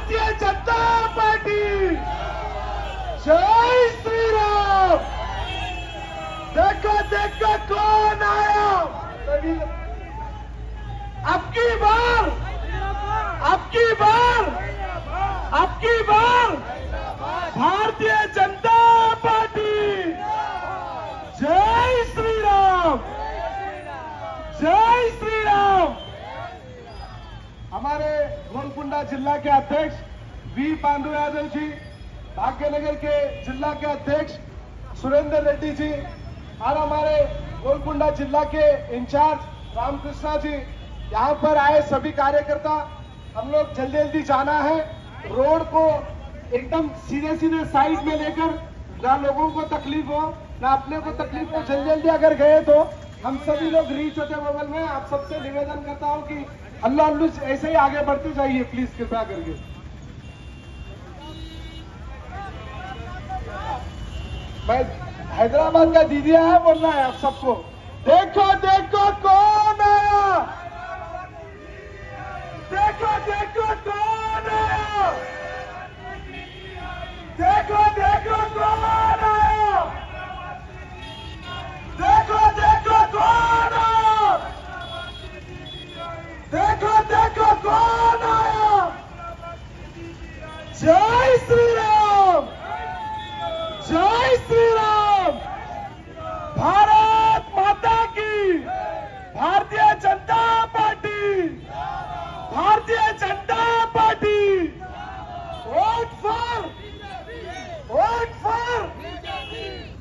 Bharatiya Janata party जय श्री राम। देखो देखो कौन आया। अब की बार भारतीय जनता पार्टी जय श्री राम, जय श्री राम। हमारे गोलकुंडा जिला के अध्यक्ष वी पांडु यादव जी, भाग्यनगर के जिला के अध्यक्ष सुरेंद्र रेड्डी जी और हमारे गोलकुंडा जिला के इंचार्ज रामकृष्णा जी, यहाँ पर आए सभी कार्यकर्ता। हम लोग जल्दी जल्दी जाना है, रोड को एकदम सीधे सीधे साइड में लेकर, ना लोगों को तकलीफ हो ना अपने को तकलीफ हो। जल्दी जल्दी अगर गए तो हम सभी लोग रीच होते बगल में। आप सबसे निवेदन करता हूँ कि अल्लाह अल्लाह ऐसे ही आगे बढ़ते जाइए प्लीज, कृपया करके। मैं हैदराबाद का दीदी आया बोलना है आप सबको। देखो देखो कौन आया, देखो देखो कौन आया, देखो देखो कौन आया, देखो देखो कौन आया, देखो देखो कौन आया। जय श्री राम, जय श्री राम। भारत माता की, Bharatiya Janata party, Bharatiya Janata party. Vote for, vote for,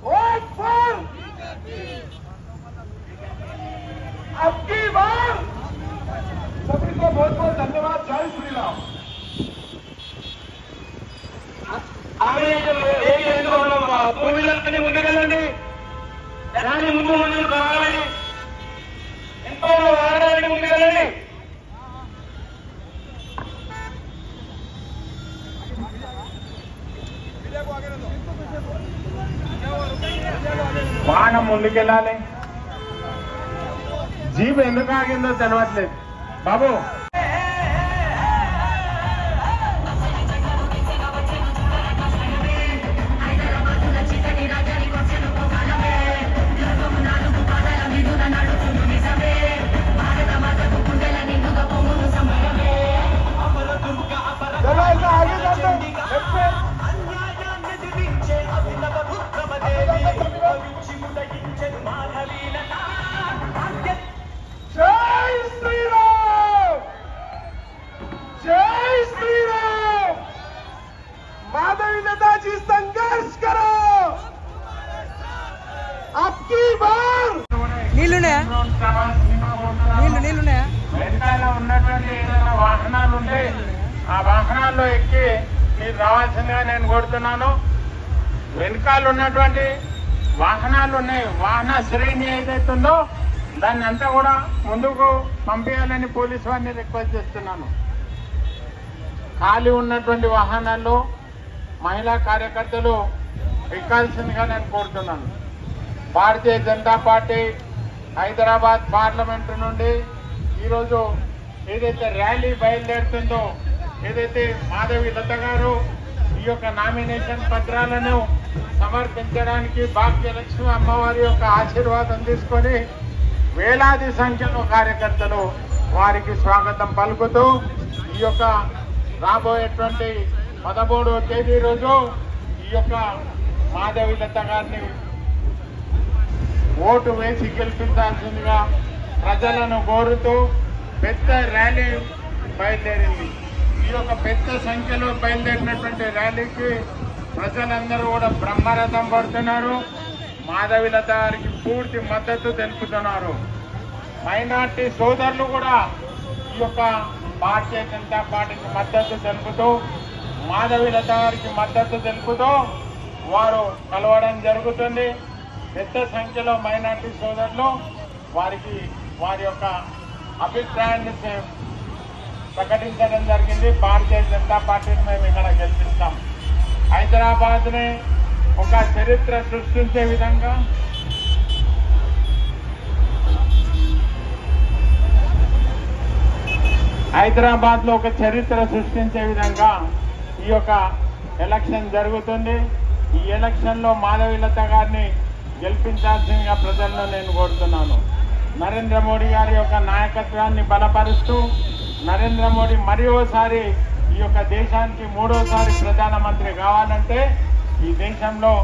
vote for. अब की बार सभी को बहुत बहुत धन्यवाद। जय श्री राम। टू व्हीलर ముందుకెళ్ళండి, దాని ముందు ముందు కావాలి, ఎంతో వాహనానికి ముందుకెళ్ళండి. వాహనం ముందుకెళ్ళాలి. జీప్ ఎందుకు ఆగిందో తెలవట్లేదు బాబు. माधवी नेताजी संघर्ष करो। आपकी बार నీళ్ళున్నాయా వెనకాల ఉన్నటువంటి ఏదైనా వాహనాలు ఉంటే ఆ వాహనాల్లో ఎక్కి మీరు రావాల్సిందిగా నేను కోరుతున్నాను. వెనకాల ఉన్నటువంటి వాహనాలు ఉన్నాయి, వాహన శ్రేణి ఏదైతుందో దాన్ని అంతా కూడా ముందుకు పంపించాలని పోలీసు వారిని రిక్వెస్ట్ చేస్తున్నాను. ఖాళీ ఉన్నటువంటి వాహనాల్లో మహిళా కార్యకర్తలు ఎక్కాల్సిందిగా నేను కోరుతున్నాను. భారతీయ జనతా పార్టీ హైదరాబాద్ పార్లమెంటు నుండి ఈరోజు ఏదైతే ర్యాలీ బయలుదేరుతుందో, ఏదైతే మాధవి లత గారు ఈ యొక్క నామినేషన్ పత్రాలను సమర్పించడానికి భాగ్యలక్ష్మి అమ్మవారి యొక్క ఆశీర్వాదం తీసుకొని వేలాది సంఖ్యలో కార్యకర్తలు వారికి స్వాగతం పలుకుతూ ఈ యొక్క రాబోయేటువంటి 13వ తేదీ రోజు ఈ యొక్క మాధవి లత గారిని ఓటు వేసి గెలిపించాల్సిందిగా ప్రజలను కోరుతూ పెద్ద ర్యాలీ బయలుదేరింది. ఈ యొక్క పెద్ద సంఖ్యలో బయలుదేరినటువంటి ర్యాలీకి ప్రజలందరూ కూడా బ్రహ్మరథం పడుతున్నారు. మాధవి లత గారికి పూర్తి మద్దతు తెలుపుతున్నారు. మైనార్టీ సోదరులు కూడా ఈ యొక్క భారతీయ జనతా పార్టీకి మద్దతు తెలుపుతూ, మాధవి లత గారికి మద్దతు తెలుపుతూ వారు కలవడం జరుగుతుంది. పెద్ద సంఖ్యలో మైనార్టీ సోదరులు వారికి వారి యొక్క అభిప్రాయాన్ని ప్రకటించడం జరిగింది. భారతీయ జనతా పార్టీని మేము ఇక్కడ గెలిపిస్తాం. హైదరాబాద్ని ఒక చరిత్ర సృష్టించే విధంగా హైదరాబాద్ లో ఒక చరిత్ర సృష్టించే విధంగా ఈ యొక్క ఎలక్షన్ జరుగుతుంది. ఈ ఎలక్షన్ లో మాధవీలత గారిని గెలిపించాల్సిందిగా ప్రజల్లో నేను కోరుతున్నాను. నరేంద్ర మోడీ గారి యొక్క నాయకత్వాన్ని బలపరుస్తూ నరేంద్ర మోడీ మరోసారి ఈ యొక్క దేశానికి మూడోసారి ప్రధానమంత్రి కావాలంటే ఈ దేశంలో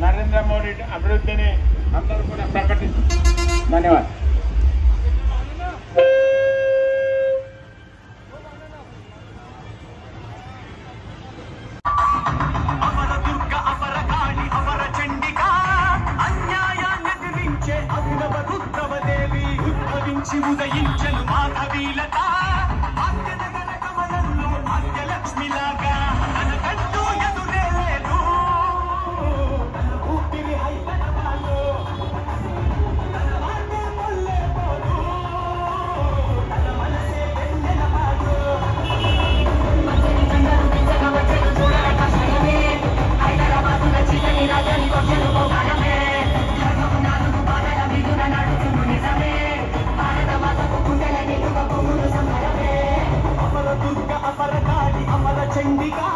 నరేంద్ర మోడీ అభివృద్ధిని అందరూ కూడా ప్రకటిస్తారు. ధన్యవాదాలు. ఉదయించను మాధవీలత భాగ్యనగర కమలంలో భాగ్యలక్ష్మిలాగా తనకంటూ ఎదురే లేదు. తన ఊపిరి హైదరాబాద్లో తన మాటే పొల్లే పోదు, తన మనసే వెన్నెల పాడు. హైదరాబాద్ నచ్చితని రాజని కొట్టెలు పోగాడమే ధర్మము నాలుగు పాదల విధున నడుచును నిజమే. అమరదుర్గ అపరకాళి అమర చండిగా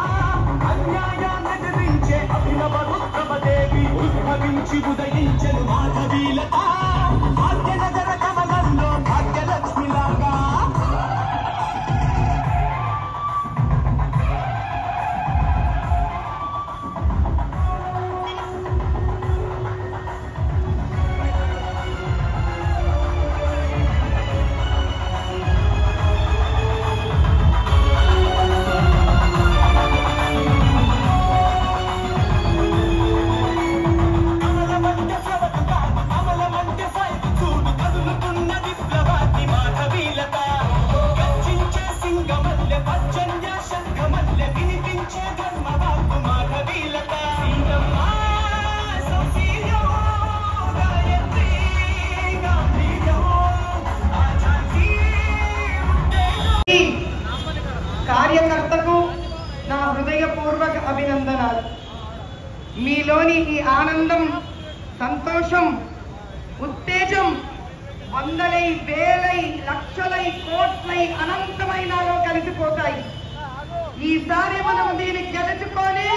అన్యాయాన్నెదిరించే అభినవ రుద్రమదేవి ఉద్భవించి ఉదయించెను మాధవీలత భాగ్యనగర కమలంలో భాగ్యలక్ష్మిలాగా. కార్యకర్తకు నా హృదయపూర్వక అభినందనాలు. మీలోని ఈ ఆనందం, సంతోషం, ఉత్తేజం వందలై, వేలై, లక్షలై, కోట్లై, అనంతమైనలో కలిసిపోతాయి. ఈసారి మనం దీన్ని గెలుచుకొని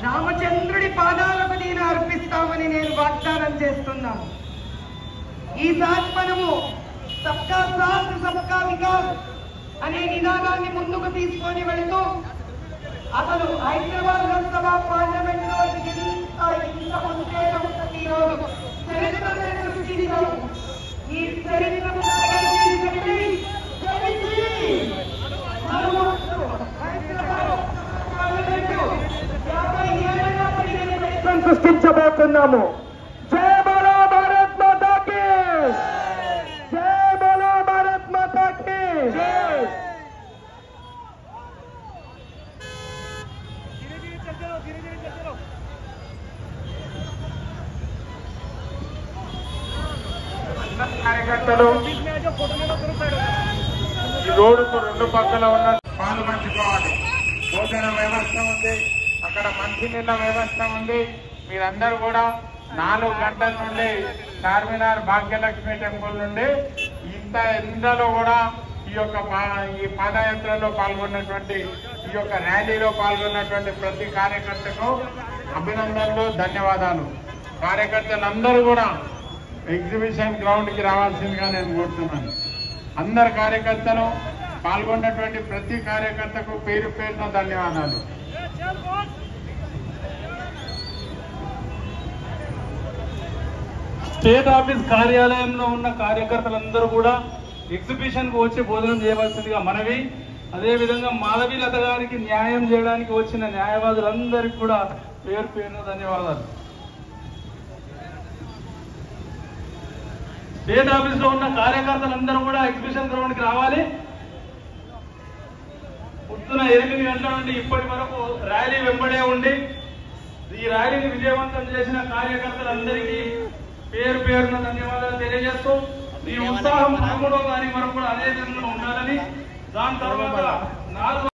రామచంద్రుడి పాదాలకు నేను అర్పిస్తామని నేను వాగ్దానం చేస్తున్నాను. ఈసారి మనము సబ్కా సాథ్ సబ్కా వికాస్ అనే నినాదాన్ని ముందుకు తీసుకొని వెళుతూ అసలు హైదరాబాద్ లోక్సభ పార్లమెంట్ లో ఈరోజు చరిత్ర సృష్టించారు. ఈ చరిత్రను సృష్టించబోతున్నాము. జై బోలో భారత్ మాతా కీ జై, బోలో భారత్ మాతా కీ జై. కార్యకర్తలు ఈ రోడ్డుకు రెండు పక్కల ఉన్న పాలు పంచుకోవాలి. భోజన వ్యవస్థ ఉంది, అక్కడ మంచినీళ్ళ వ్యవస్థ ఉంది. మీరందరూ కూడా 4 గంటల నుండి చార్మినార్ భాగ్యలక్ష్మి టెంపుల్ నుండి ఇంత ఎండలో కూడా ఈ పాదయాత్రలో పాల్గొన్నటువంటి, ఈ యొక్క ర్యాలీలో పాల్గొన్నటువంటి ప్రతి కార్యకర్తకు అభినందనలు, ధన్యవాదాలు. కార్యకర్తలందరూ కూడా ఎగ్జిబిషన్ గ్రౌండ్ కి రావాల్సిందిగా నేను కోరుతున్నాను. అందరు కార్యకర్తలు పాల్గొన్నటువంటి ప్రతి కార్యకర్తకు పేరు పేరున ధన్యవాదాలు. స్టేట్ ఆఫీస్ కార్యాలయంలో ఉన్న కార్యకర్తలందరూ కూడా ఎగ్జిబిషన్ కు వచ్చి భోజనం చేయవలసిందిగా మనవి. అదేవిధంగా మాధవీలత గారికి న్యాయం చేయడానికి వచ్చిన న్యాయవాదులందరికీ కూడా పేరు పేరున ధన్యవాదాలు. స్టేట్ ఆఫీస్ లో ఉన్న కార్యకర్తలందరూ కూడా ఎగ్జిబిషన్ గ్రౌండ్ కి రావాలి. పొద్దున 8 గంటల నుండి ఇప్పటి వరకు ర్యాలీ వెంబడే ఉండి ఈ ర్యాలీని విజయవంతం చేసిన కార్యకర్తలందరికీ పేరు పేరున ధన్యవాదాలు తెలియజేస్తూ ఈ ఉత్సాహం 13వ తారీఖు వరకు కూడా అదే విధంగా ఉండాలని, దాని తర్వాత 4